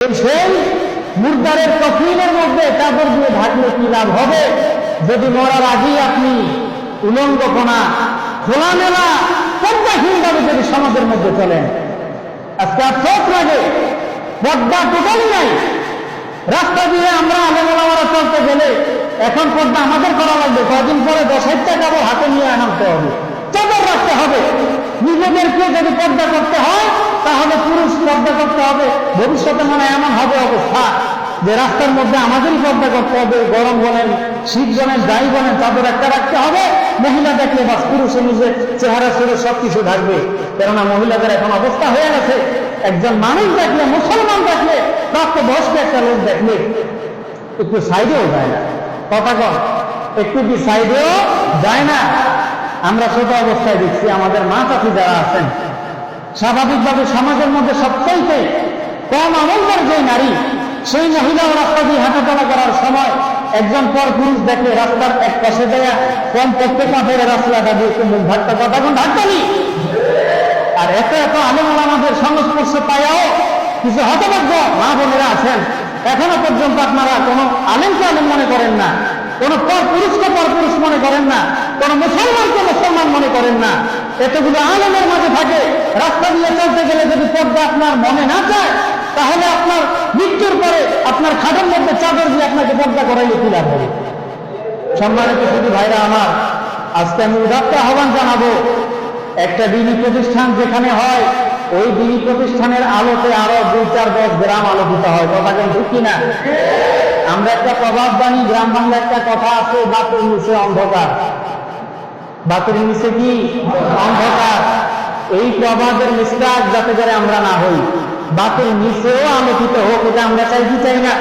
সেই মুর্দারের কফিনের মধ্যে চাদর দিয়ে ঢাকলে কি লাভ হবে যদি মরার আগেই আপনি উলঙ্গপনা খোলামেলা পর্দাহীনভাবে যদি সমাজের মধ্যে চলেন। আজকে আফসোস লাগে, পর্দা টোটালি নাই। রাস্তা দিয়ে আমরা আলেমওয়ালারা চলতে গেলে এখন পর্দা আমাদের করা লাগবে, কয়েকদিন পরে 10,000 টাকা হাতে নিয়ে আনতে হবে, চাদর রাখতে হবে। নিজেদেরকে যদি পর্দা করতে হয় তাহলে পুরুষ পর্দা করতে হবে। ভবিষ্যতে মনে এমন হবে অবস্থা যে রাস্তার মধ্যে আমাদেরই পর্দা করতে হবে। গরম বলেন, শীত বলেন, যাই বলেন, চাদর একটা রাখতে হবে। মহিলা দেখলে বাস পুরুষে নিজের চেহারা ছেড়ে সবকিছু থাকবে। কেননা মহিলাদের এখন অবস্থা হয়ে গেছে, একজন মানুষ দেখলে, মুসলমান দেখলে, প্রাপ্তবয়স্ক একটা লোক দেখলে একটু সাইডেও যায় না। কথা কন, একটু কি সাইডেও যায় না? আমরা ছোট অবস্থায় দেখছি আমাদের মা চাচি যারা আছেন, স্বাভাবিকভাবে সমাজের মধ্যে সবচাইতে কম আমলদার যে নারী, সেই মহিলাও রাস্তা দিয়ে হাঁটাচলা করার সময় একজন পর পুরুষ দেখে রাস্তার এক পাশে দেয়া কম প্রত্যেক মাঠের রাস্তাটা দিয়ে মুখ ঢাকতে, কথা কোন ঢাকতালি। আর এত এত আলেমুল আমাদের সংস্পর্শে পায়াও কিছু হতভাগ্য মা বোনেরা আছেন, এখনো পর্যন্ত আপনারা কোনো আলেমকে আলেম মনে করেন না, কোন পর পুরুষকে পর পুরুষ মনে করেন না, কোন মুসলমানকে মুসলমান মনে করেন না। এতগুলো আলেমের মাঝে থাকে, রাস্তা দিয়ে চলতে গেলে যদি পর্দা আপনার মনে না চায় তাহলে আপনার মৃত্যুর পরে আপনার খাটের মধ্যে চাদর দিয়ে আপনাকে পর্দা করাইলে কি লাভ হবে? সম্মানিত শুধু ভাইরা আমার, আজকে আমি উদাত্ত আহ্বান জানাবো, একটা দিনী প্রতিষ্ঠান যেখানে হয় ওই দিনী প্রতিষ্ঠানের আলোতে আরো 2-4-10 গ্রাম আলোকিত হয়। কথা কেন ঠিক কিনা? আমরা একটা প্রভাব জানি, গ্রাম বাংলা একটা কথা আছে, বাতের নিচে অন্ধকার। বাতের নিচে কি অন্ধকার? এই প্রভাবের মিস্টার যাতে করে আমরা না হই, বাতের নিচেও আলোকিত হোক, এটা আমরা চাই কি চাই না?